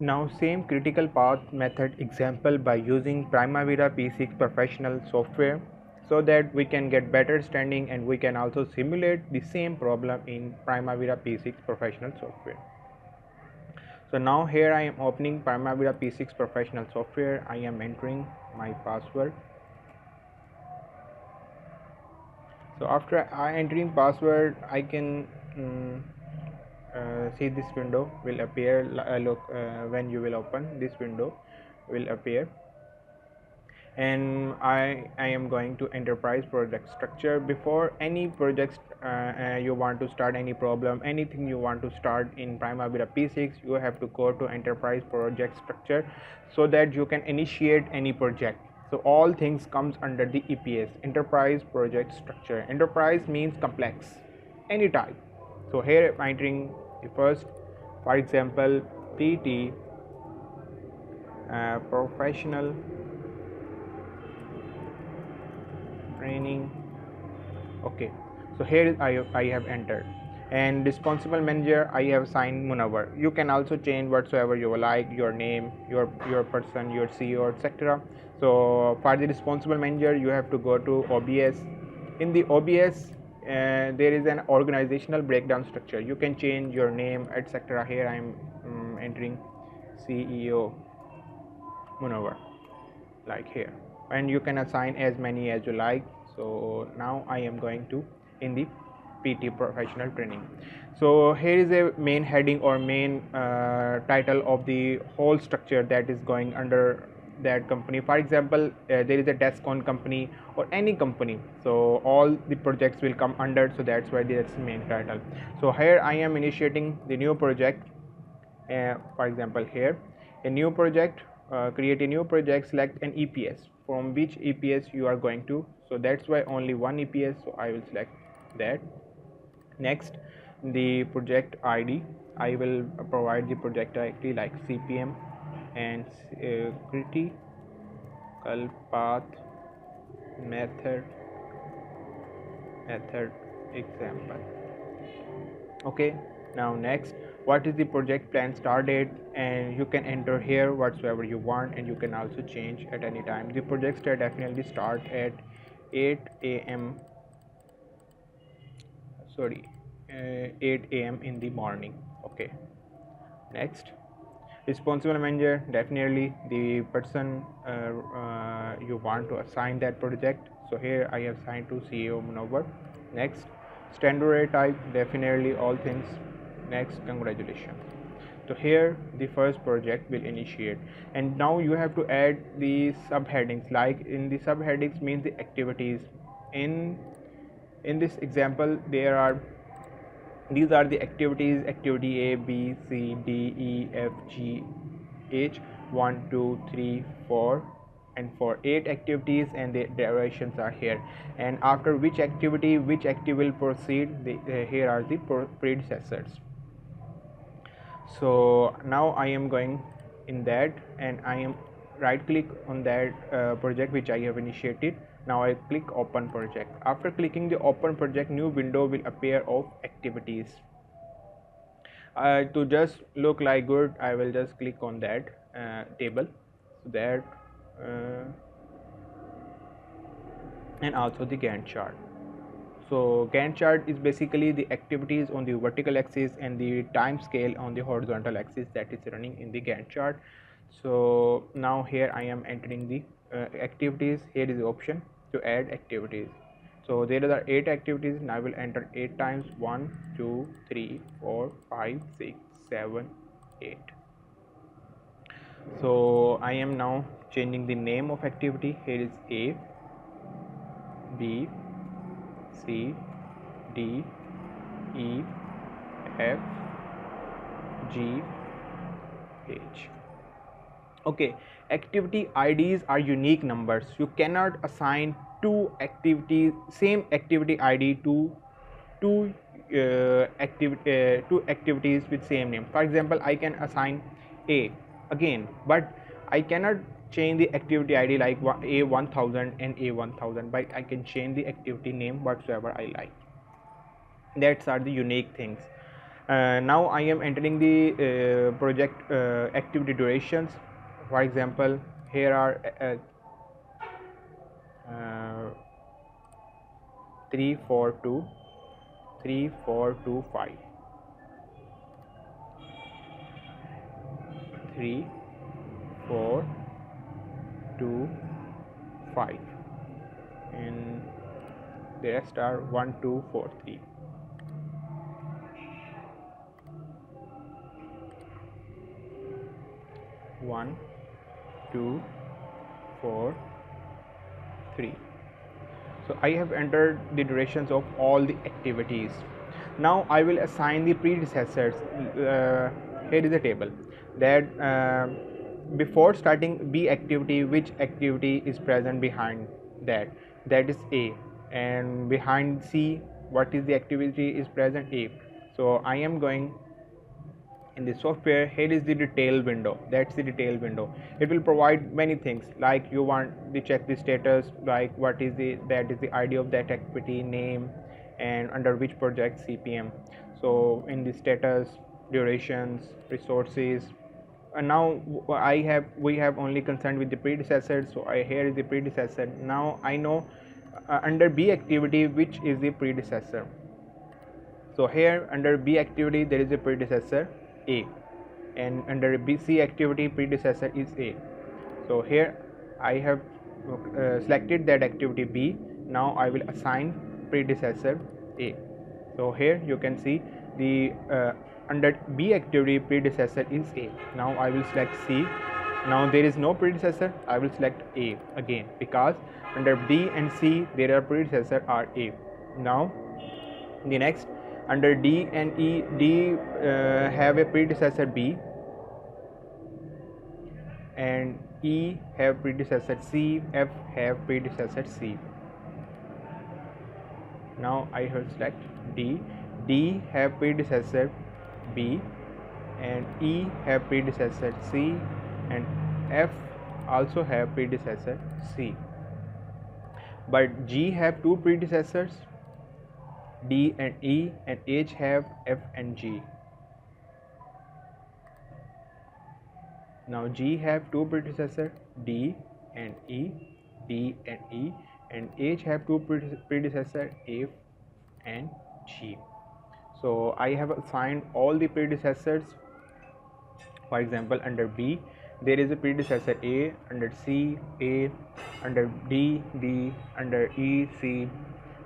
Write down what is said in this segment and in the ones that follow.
Now same critical path method example by using Primavera P6 Professional software, so that we can get better standing and we can also simulate the same problem in Primavera P6 Professional software. So now here I am opening Primavera P6 Professional software. I am entering my password. So after I entering password, I can see this window will appear. When you will open, this window will appear, and I am going to enterprise project structure. Before any projects you want to start, any problem, anything you want to start in Primavera P6, you have to go to enterprise project structure, so that you can initiate any project. So all things comes under the EPS, enterprise project structure. Enterprise means complex, any type. So here I'm entering the first, for example, PT professional training. Okay, so here I have entered, and responsible manager I have assigned Munawar. You can also change whatsoever you like, your name, your person, your CEO, etc. So for the responsible manager, you have to go to OBS. In the OBS, there is an organizational breakdown structure. You can change your name, etc. Here I am entering CEO Munawar, like here, and you can assign as many as you like. So now I am going to in the PT professional training. So here is a main heading or main title of the whole structure that is going under that company. For example, there is a desk on company or any company, so all the projects will come under, so that's why that's the main title. So here I am initiating the new project. For example, here a new project, create a new project, select an EPS, from which EPS you are going to. So that's why only one EPS, so I will select that. Next, the project ID, I will provide the project ID like CPM and critical path method example. Okay, now next, what is the project plan start date, and you can enter here whatsoever you want, and you can also change at any time. The project definitely start at 8 a.m. 8 a.m. in the morning. Okay, next, responsible manager, definitely the person you want to assign that project. So here I have assigned to CEO Munawar. Next, standard type, definitely all things. Next, congratulations. So here the first project will initiate, and now you have to add the subheadings. Like in the subheadings means the activities. In this example, these are the activities: activity A, B, C, D, E, F, G, H, 1, 2, 3, 4, and for 8 activities, and the derivations are here. And after which activity will proceed, here are the predecessors. So now I am going in that, and I am right click on that project which I have initiated. Now I click open project. After clicking the open project, new window will appear of activities. To just look like good, I will just click on that table, so that and also the Gantt chart. So Gantt chart is basically the activities on the vertical axis and the time scale on the horizontal axis that is running in the Gantt chart. So now here I am entering the activities. Here is the option to add activities. So there are 8 activities, and I will enter 8 times: 1, 2, 3, 4, 5, 6, 7, 8. So I am now changing the name of activity. Here is A, B, C, D, E, F, G, H. Okay, activity IDs are unique numbers. You cannot assign two same activity ID to two activities with same name. For example, I can assign A again, but I cannot change the activity ID like A1000 and A1000, but I can change the activity name whatsoever I like. That's are the unique things. Now I am entering the project activity durations. For example, here are 3 4 2 3 4 2 5 3 4 2 5 and the rest are 1 2 4 3. 1 2 4 3. So I have entered the durations of all the activities. Now I will assign the predecessors. Here is a table that before starting B activity, which activity is present behind that? That is A, and behind C, what is the activity is present? A. So I am going in the software. Here is the detail window. That's the detail window. It will provide many things, like you want to check the status, like what is the that is the ID of that activity, name, and under which project, CPM. So in the status, durations, resources, and now we have only concerned with the predecessor. So here is the predecessor. Now I know under B activity which is the predecessor. So here under B activity there is a predecessor A, and under BC activity predecessor is A. So here I have selected that activity B. Now I will assign predecessor A. So here you can see the under B activity predecessor is A. Now I will select C. Now there is no predecessor. I will select A again, because under B and C there are predecessor are A. Now the next, under D and E, D have a predecessor B, and E have predecessor C, F have predecessor C. Now I will select D. D have predecessor B, and E have predecessor C, and F also have predecessor C. But G have two predecessors, D and E, and H have F and G. Now G have two predecessors, D and E, D and E, and H have two predecessors, F and G. So I have assigned all the predecessors. For example, under B there is a predecessor A, under C A, under D D, under E C,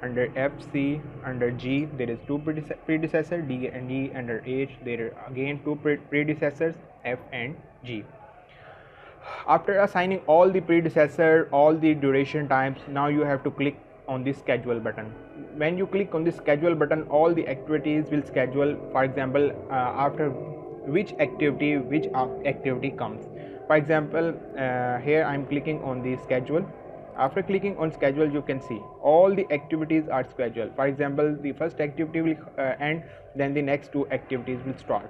under F C, under G there is two predecessors, D and E. Under H there are again two predecessors, F and G. After assigning all the predecessor, all the duration times, now you have to click on the schedule button. When you click on the schedule button, all the activities will schedule. For example, after which activity comes. For example, here I am clicking on the schedule. After clicking on schedule, you can see all the activities are scheduled. For example, the first activity will end, then the next two activities will start,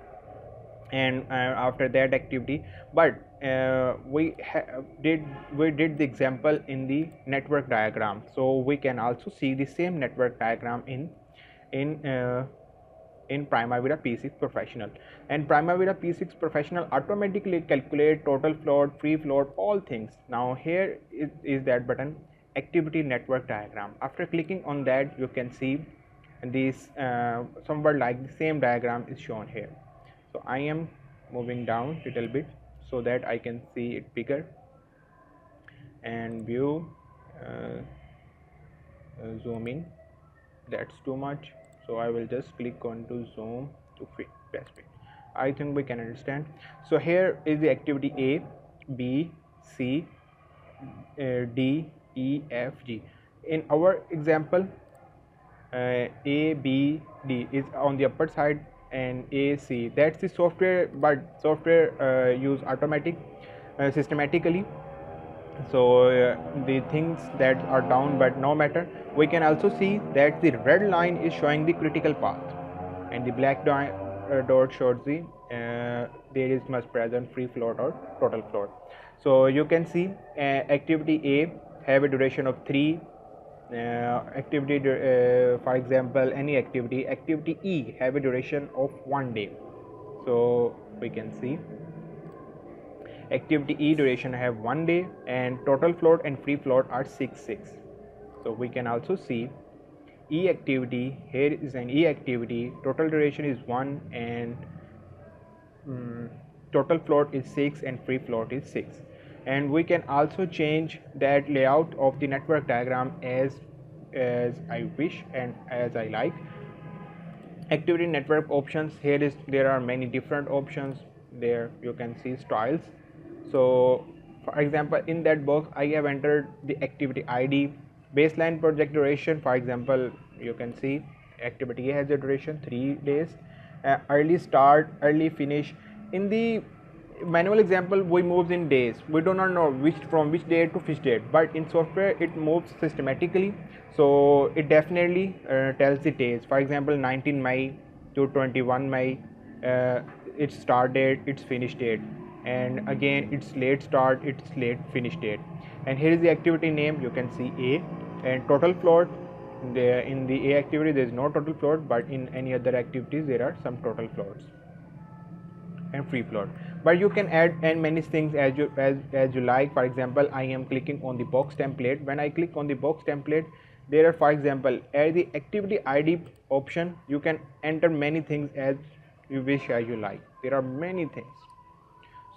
and after that activity. But we did the example in the network diagram, so we can also see the same network diagram in Primavera P6 Professional. And Primavera P6 Professional automatically calculate total float, free float, all things. Now here is that button, activity network diagram. After clicking on that, you can see this somewhat like the same diagram is shown here. So I am moving down a little bit so that I can see it bigger, and view, zoom in. That's too much, so I will just click on to zoom to fit best fit. I think we can understand. So here is the activity A, B, C, D, E, F, G. In our example, A, B, D is on the upper side, and A, C, that's the software, but software use automatic systematically. So the things that are down, but no matter, we can also see that the red line is showing the critical path, and the black dot shows the there is much present free float or total float. So you can see activity A have a duration of 3, for example, any activity E have a duration of 1 day. So we can see activity E duration have 1 day, and total float and free float are 6. So we can also see E activity, here is an E activity, total duration is 1, and total float is 6 and free float is 6. And we can also change that layout of the network diagram as I wish and as I like. Activity network options, there are many different options. There you can see styles. So for example, in that box I have entered the activity ID, baseline project duration. For example, you can see activity A has a duration 3 days, early start, early finish. In the manual example we moves in days, we do not know from which date to which date, but in software it moves systematically, so it definitely tells the days. For example, 19 May to 21 May, its start date, its finish date, and again its late start, its late finish date. And here is the activity name, you can see A, and total float. In the A activity there is no total float, but in any other activities there are some total floats and free float. But you can add and many things as you like. For example, I am clicking on the box template. When I click on the box template, there are, for example, at the activity ID option, you can enter many things as you wish, as you like. There are many things,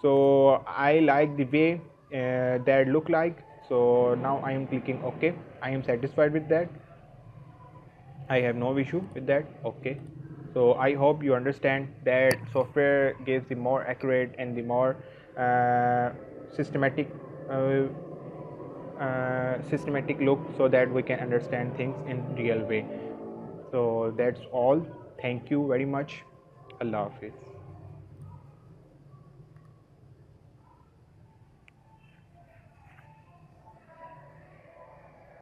so I like the way that look like. So now I am clicking OK. I am satisfied with that. I have no issue with that. Okay, so I hope you understand that software gives the more accurate and the more systematic systematic look, so that we can understand things in real way. So that's all. Thank you very much. Allah Hafiz.